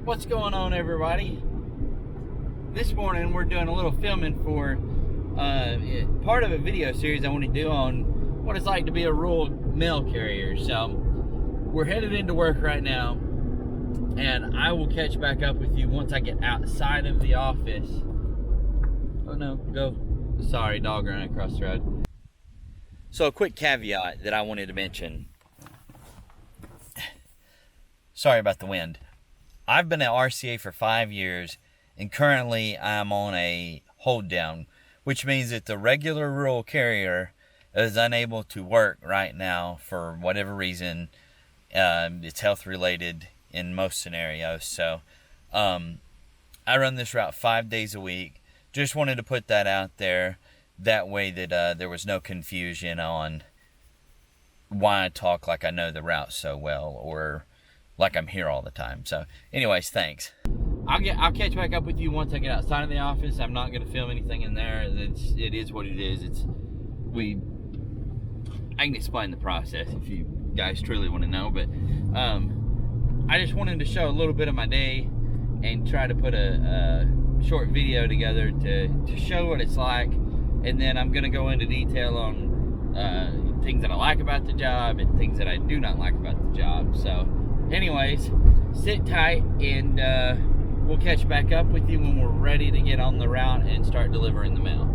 What's going on, everybody? This morning we're doing a little filming for part of a video series I want to do on what it's like to be a rural mail carrier. So we're headed into work right now, and I will catch back up with you once I get outside of the office. Oh no, go. Sorry, dog running across the road. So a quick caveat that I wanted to mention. Sorry about the wind. I've been at RCA for 5 years, and currently I'm on a hold down, which means that the regular rural carrier is unable to work right now for whatever reason. It's health related in most scenarios. So I run this route 5 days a week. Just wanted to put that out there. That way that there was no confusion on why I talk like I know the route so well, or like I'm here all the time. So anyways, thanks. I'll catch back up with you once I get outside of the office. I'm not going to film anything in there. It is what it is. I can explain the process if you guys truly want to know, but I just wanted to show a little bit of my day and try to put a short video together to show what it's like, and then I'm going to go into detail on things that I like about the job and things that I do not like about the job. So anyways, sit tight, and we'll catch back up with you when we're ready to get on the route and start delivering the mail.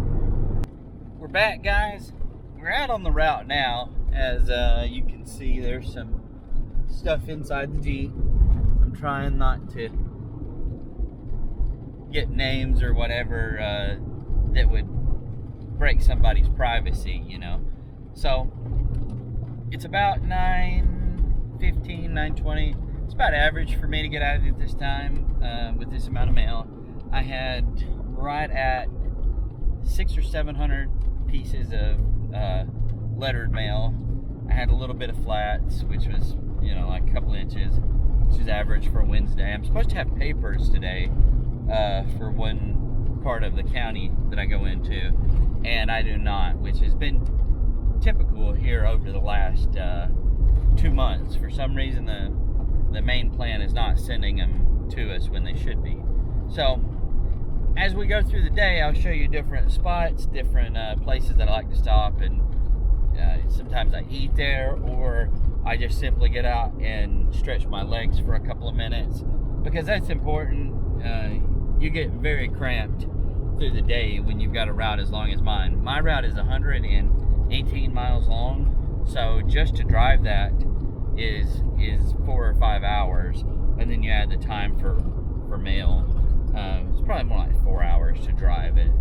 We're back, guys. We're out on the route now. As you can see, there's some stuff inside the Jeep. I'm trying not to get names or whatever that would break somebody's privacy, you know. So it's about 9:15, 9:20. It's about average for me to get out of it this time with this amount of mail. I had right at 600 or 700 pieces of lettered mail. I had a little bit of flats, which was, you know, like a couple inches, which is average for a Wednesday. I'm supposed to have papers today for one part of the county that I go into, and I do not, which has been typical here over the last 2 months. For some reason, the main plan is not sending them to us when they should be. So as we go through the day, I'll show you different spots, different places that I like to stop, and sometimes I eat there, or I just simply get out and stretch my legs for a couple of minutes, because that's important. You get very cramped through the day when you've got a route as long as mine. My route is 118 miles long, so just to drive that is 4 or 5 hours, and then you add the time for mail. It's probably more like 4 hours to drive it,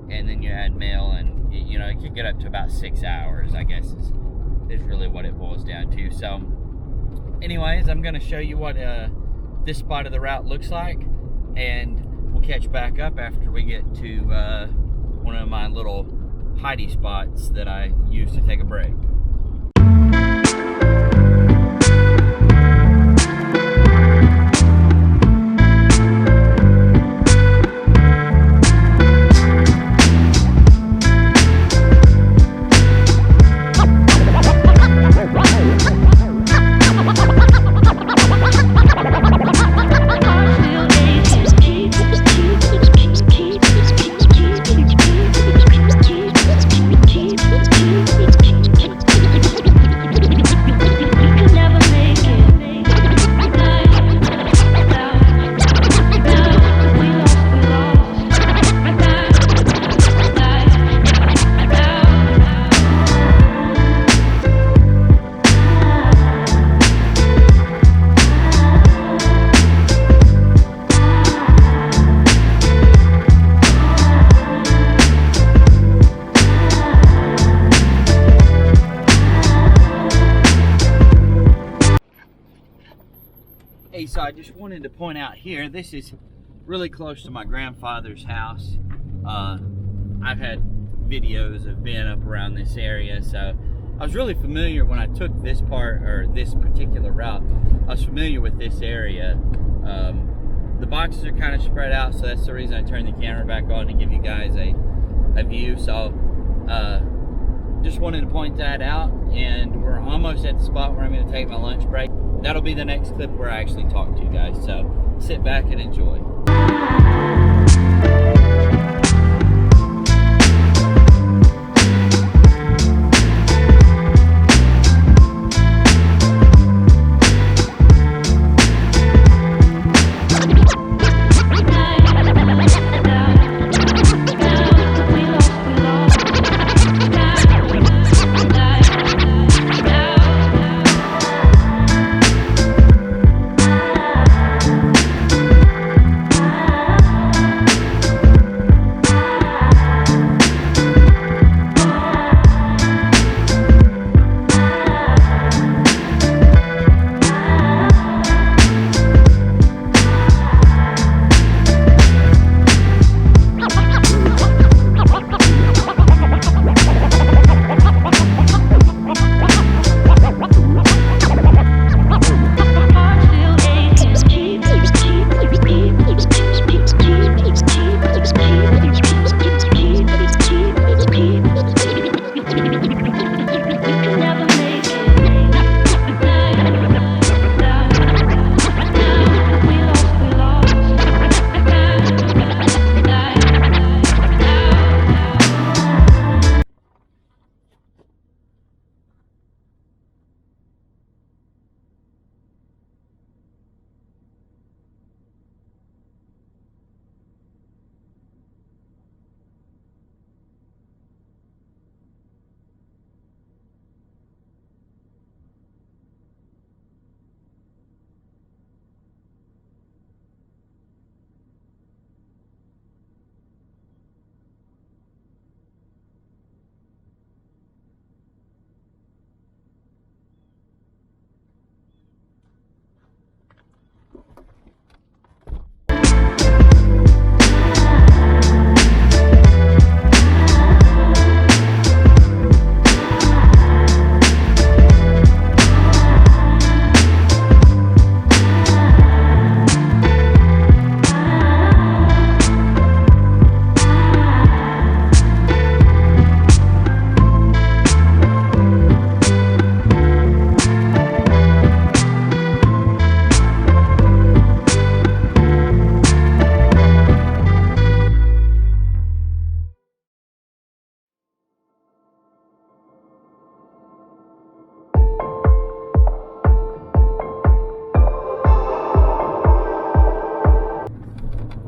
and then you add mail, and you know, it could get up to about 6 hours, I guess is really what it boils down to. So anyways, I'm going to show you what this spot of the route looks like, and we'll catch back up after we get to one of my little hidey spots that I use to take a break. Hey, so I just wanted to point out here, this is really close to my grandfather's house. I've had videos of being up around this area, so I was really familiar when I took this part, or this particular route. I was familiar with this area. The boxes are kind of spread out, so that's the reason I turned the camera back on to give you guys a view. So just wanted to point that out, and we're almost at the spot where I'm going to take my lunch break. That'll be the next clip where I actually talk to you guys, so sit back and enjoy.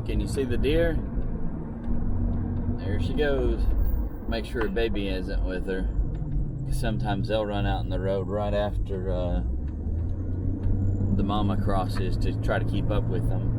Can you see the deer? There she goes. Make sure her baby isn't with her. Sometimes they'll run out in the road right after the mama crosses to try to keep up with them.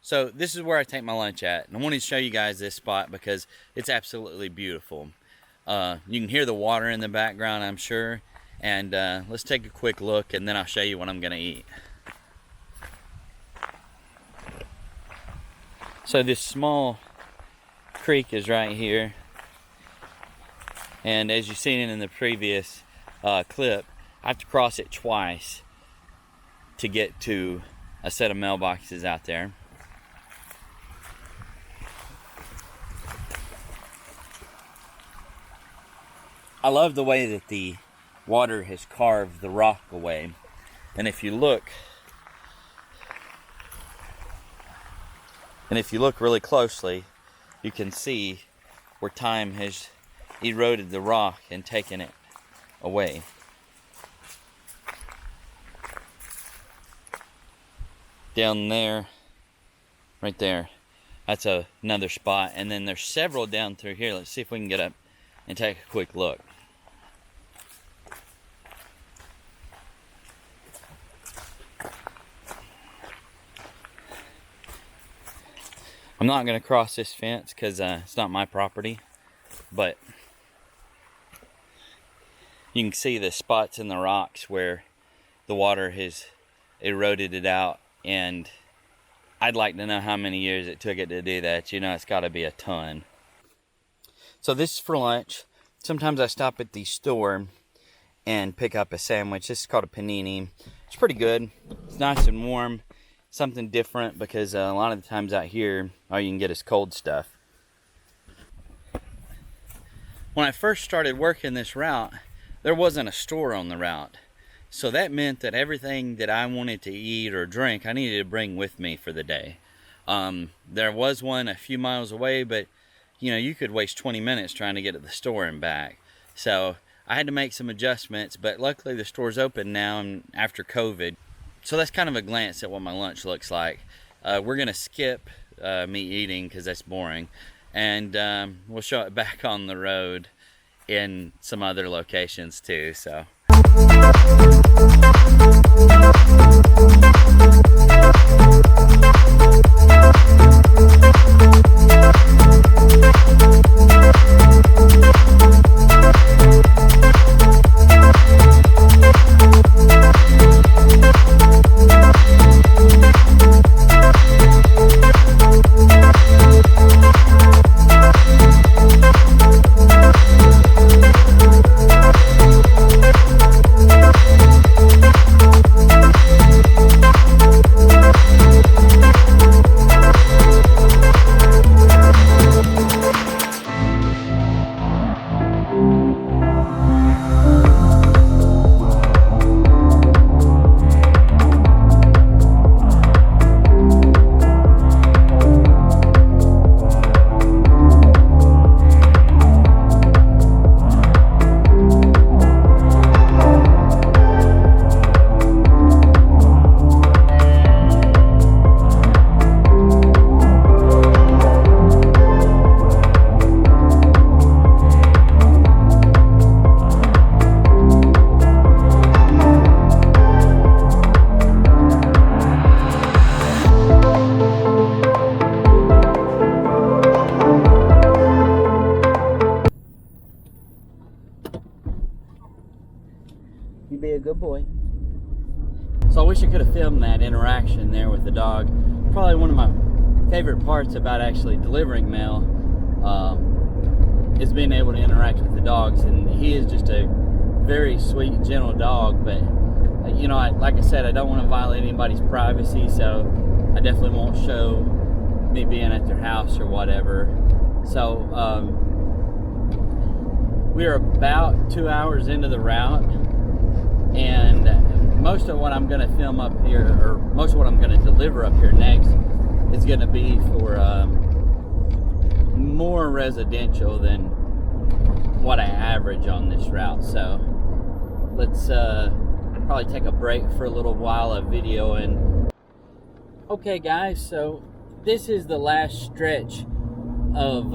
So this is where I take my lunch at, and I wanted to show you guys this spot because it's absolutely beautiful. You can hear the water in the background, I'm sure, and let's take a quick look and then I'll show you what I'm gonna eat. So this small creek is right here, and as you've seen in the previous clip, I have to cross it twice to get to a set of mailboxes out there. I love the way that the water has carved the rock away. And if you look really closely, you can see where time has eroded the rock and taken it away. Down there, right there, that's another spot. And then there's several down through here. Let's see if we can get up and take a quick look. I'm not going to cross this fence because it's not my property, but you can see the spots in the rocks where the water has eroded it out, and I'd like to know how many years it took it to do that. You know, it's got to be a ton. So this is for lunch. Sometimes I stop at the store and pick up a sandwich. This is called a panini. It's pretty good. It's nice and warm. Something different, because a lot of the times out here, all you can get is cold stuff. When I first started working this route, there wasn't a store on the route. So that meant that everything that I wanted to eat or drink, I needed to bring with me for the day. There was one a few miles away, but you know, you could waste 20 minutes trying to get to the store and back. So I had to make some adjustments, but luckily the store's open now and after COVID. So that's kind of a glance at what my lunch looks like. We're gonna skip me eating because that's boring, and we'll show it back on the road in some other locations too. So. You be a good boy. So I wish I could have filmed that interaction there with the dog. Probably one of my favorite parts about actually delivering mail is being able to interact with the dogs. And he is just a very sweet, gentle dog. But, you know, like I said, I don't want to violate anybody's privacy. So I definitely won't show me being at their house or whatever. So we are about 2 hours into the route. And most of what I'm going to film up here, or most of what I'm going to deliver up here next, is going to be for more residential than what I average on this route. So let's probably take a break for a little while of video. And okay guys, so this is the last stretch of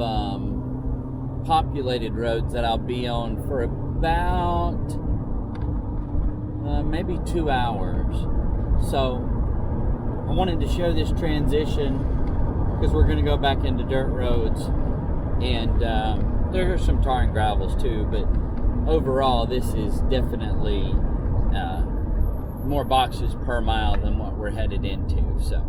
populated roads that I'll be on for about maybe 2 hours. So I wanted to show this transition because we're going to go back into dirt roads, and there are some tar and gravels too, but overall this is definitely more boxes per mile than what we're headed into. So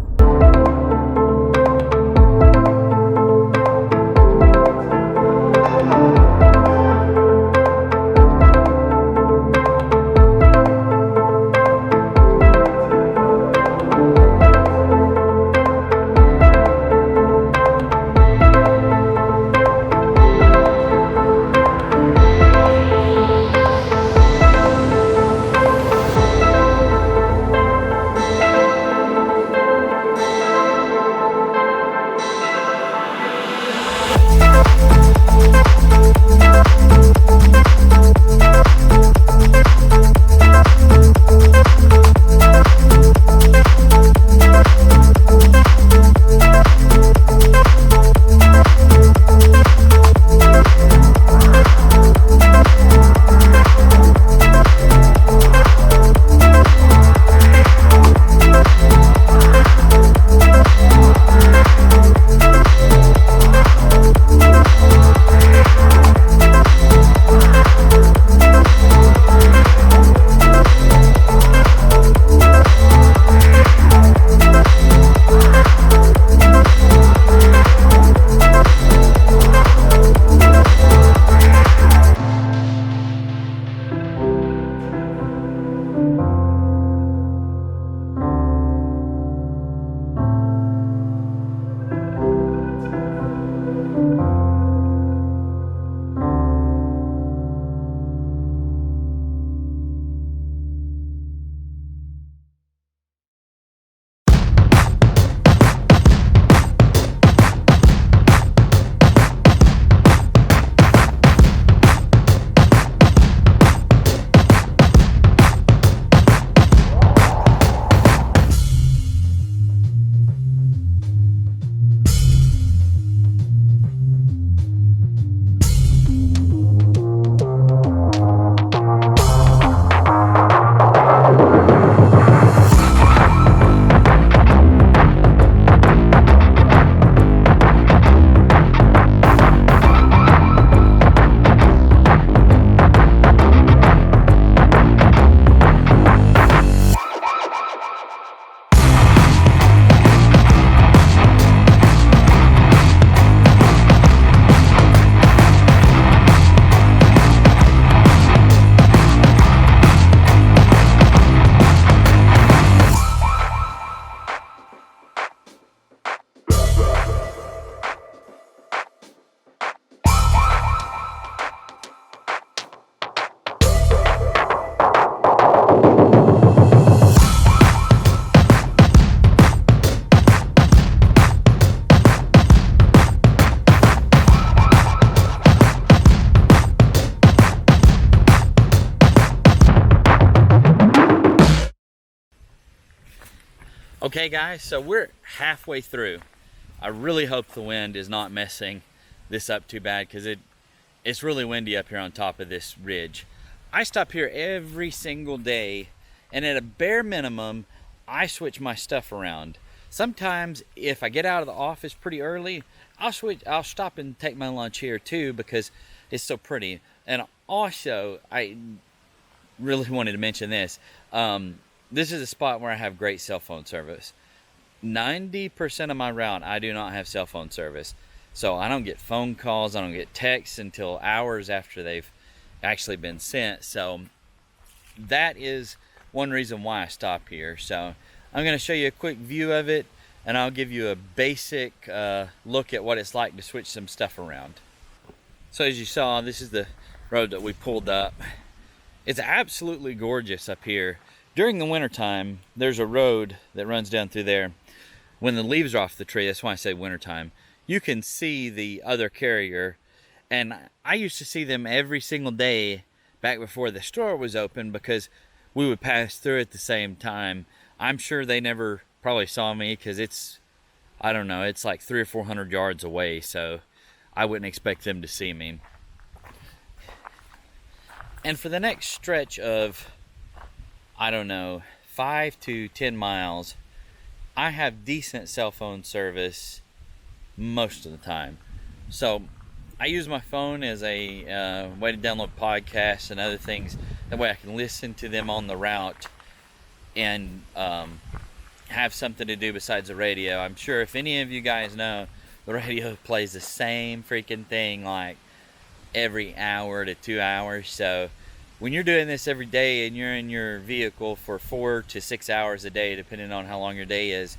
Okay guys, so we're halfway through. I really hope the wind is not messing this up too bad, because it's really windy up here on top of this ridge. I stop here every single day, and at a bare minimum, I switch my stuff around. Sometimes if I get out of the office pretty early, I'll stop and take my lunch here too, because it's so pretty. And also, I really wanted to mention this. This is a spot where I have great cell phone service. 90% of my route, I do not have cell phone service. So I don't get phone calls, I don't get texts until hours after they've actually been sent. So that is one reason why I stop here. So I'm going to show you a quick view of it, and I'll give you a basic look at what it's like to switch some stuff around. So as you saw, this is the road that we pulled up. It's absolutely gorgeous up here. During the wintertime, there's a road that runs down through there. When the leaves are off the tree, that's why I say wintertime, you can see the other carrier. And I used to see them every single day back before the store was open, because we would pass through at the same time. I'm sure they never probably saw me, because it's, I don't know, it's like 300 or 400 yards away, so I wouldn't expect them to see me. And for the next stretch of, I don't know, 5 to 10 miles, I have decent cell phone service most of the time. So I use my phone as a way to download podcasts and other things. That way I can listen to them on the route and have something to do besides the radio. I'm sure if any of you guys know, the radio plays the same freaking thing like every hour to 2 hours. So when you're doing this every day and you're in your vehicle for 4 to 6 hours a day, depending on how long your day is,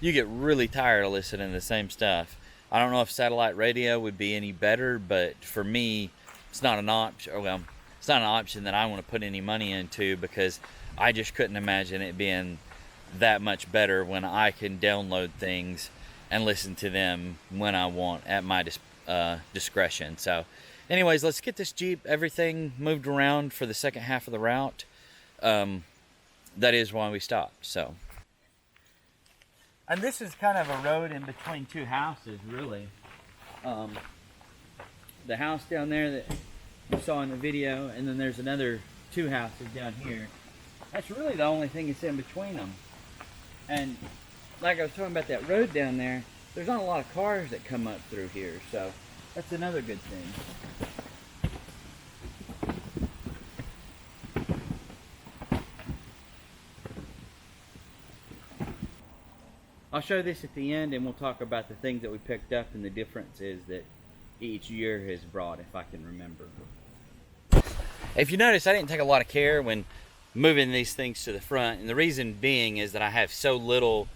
you get really tired of listening to the same stuff. I don't know if satellite radio would be any better, but for me, it's not an option. Well, it's not an option that I want to put any money into, because I just couldn't imagine it being that much better when I can download things and listen to them when I want at my discretion. So anyways, let's get this Jeep, everything moved around for the second half of the route. That is why we stopped. So, and this is kind of a road in between two houses, really. The house down there that you saw in the video, and then there's another 2 houses down here. That's really the only thing that's in between them. And like I was talking about that road down there, there's not a lot of cars that come up through here, so that's another good thing. I'll show this at the end, and we'll talk about the things that we picked up and the differences that each year has brought, if I can remember. If you notice, I didn't take a lot of care when moving these things to the front, and the reason being is that I have so little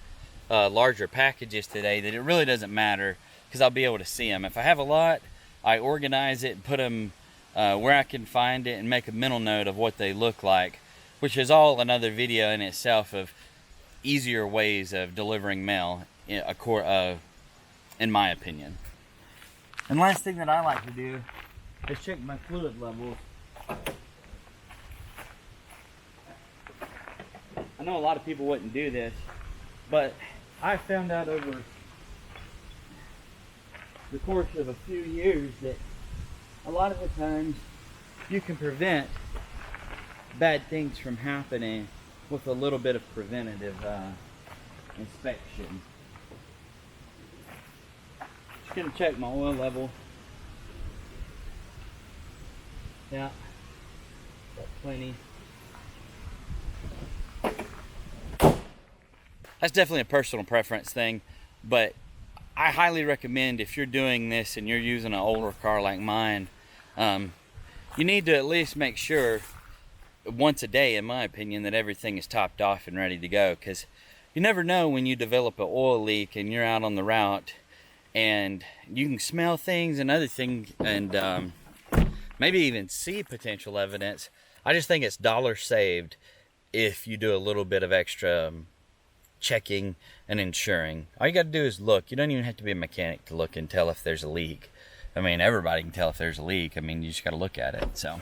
larger packages today that it really doesn't matter, because I'll be able to see them. If I have a lot, I organize it and put them where I can find it and make a mental note of what they look like, which is all another video in itself of easier ways of delivering mail, in my opinion. And last thing that I like to do is check my fluid levels. I know a lot of people wouldn't do this, but I found out over the course of a few years that a lot of the times you can prevent bad things from happening with a little bit of preventative inspection. Just gonna check my oil level. Yeah, got plenty. That's definitely a personal preference thing, but I highly recommend, if you're doing this and you're using an older car like mine, you need to at least make sure once a day, in my opinion, that everything is topped off and ready to go, because you never know when you develop an oil leak and you're out on the route and you can smell things and other things, and maybe even see potential evidence. I just think it's dollars saved if you do a little bit of extra checking and insuring. All you got to do is look. You don't even have to be a mechanic to look and tell if there's a leak. I mean, everybody can tell if there's a leak. I mean, you just got to look at it. So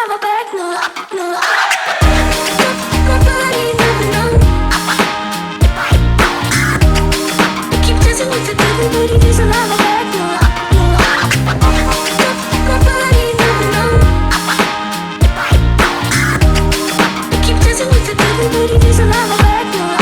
have a back, no, no. My body moving on. I keep dancing with the devil, but he doesn't have a back, no, no. My body moving on. I keep dancing with the devil, but he doesn't have a back, no, no.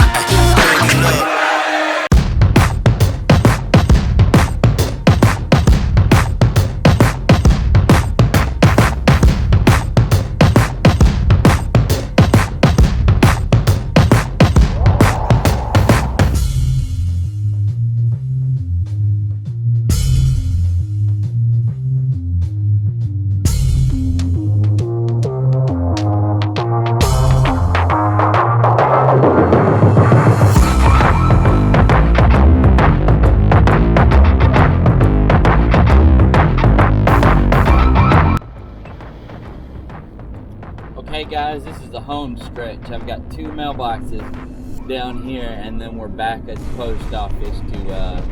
Okay guys, this is the home stretch. I've got 2 mailboxes down here, and then we're back at the post office to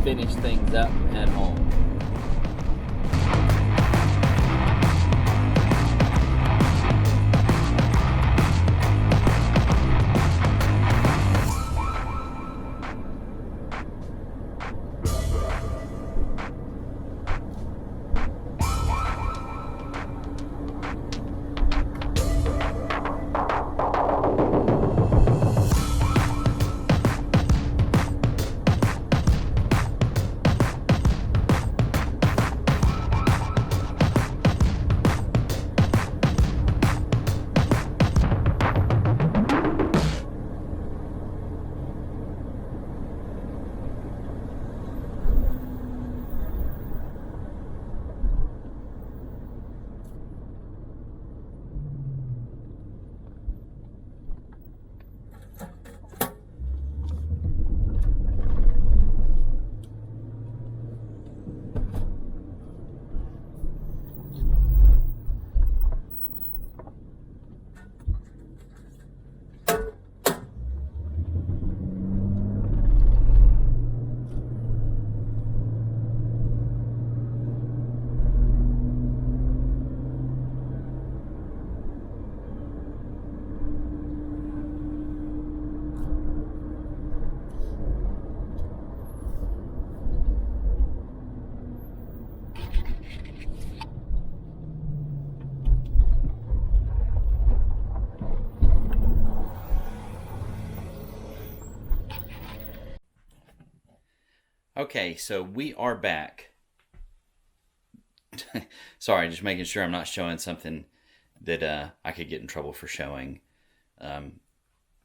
finish things up and head home. Okay, so we are back. Sorry, just making sure I'm not showing something that I could get in trouble for showing.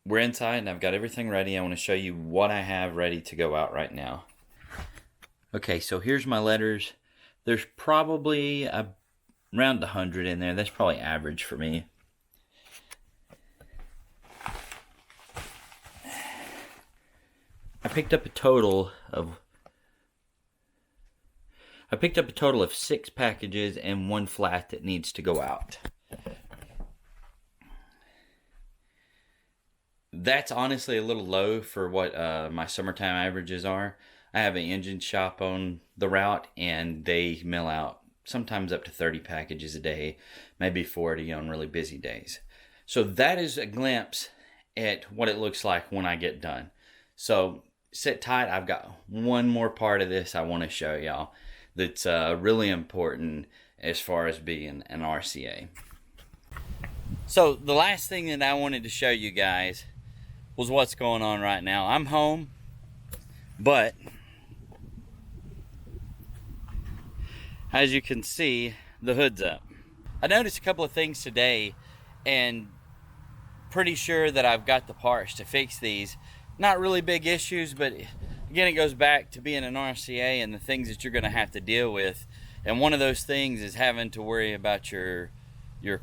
We're inside and I've got everything ready. I want to show you what I have ready to go out right now. Okay, so here's my letters. There's probably around 100 in there. That's probably average for me. I picked up a total of 6 packages and 1 flat that needs to go out. That's honestly a little low for what my summertime averages are. I have an engine shop on the route, and they mail out sometimes up to 30 packages a day, maybe 40 on really busy days. So that is a glimpse at what it looks like when I get done. So sit tight. I've got one more part of this I want to show y'all that's really important as far as being an RCA. So the last thing that I wanted to show you guys was what's going on right now. I'm home, but as you can see, the hood's up. I noticed a couple of things today, and pretty sure that I've got the parts to fix these. Not really big issues, but again, it goes back to being an RCA and the things that you're going to have to deal with. And one of those things is having to worry about your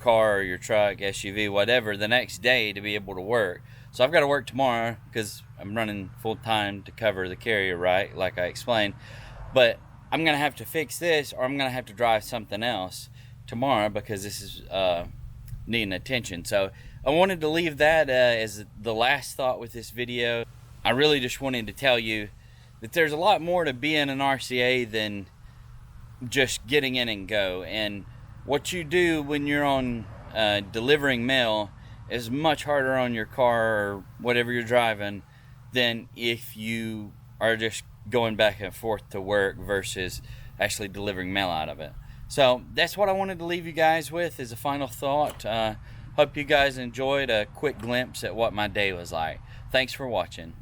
car or your truck, SUV, whatever, the next day to be able to work. So I've got to work tomorrow because I'm running full time to cover the carrier, right, like I explained. But I'm going to have to fix this, or I'm going to have to drive something else tomorrow because this is needing attention. So I wanted to leave that as the last thought with this video. I really just wanted to tell you that there's a lot more to being an RCA than just getting in and go. And what you do when you're on delivering mail is much harder on your car or whatever you're driving than if you are just going back and forth to work versus actually delivering mail out of it. So that's what I wanted to leave you guys with as a final thought. Hope you guys enjoyed a quick glimpse at what my day was like. Thanks for watching.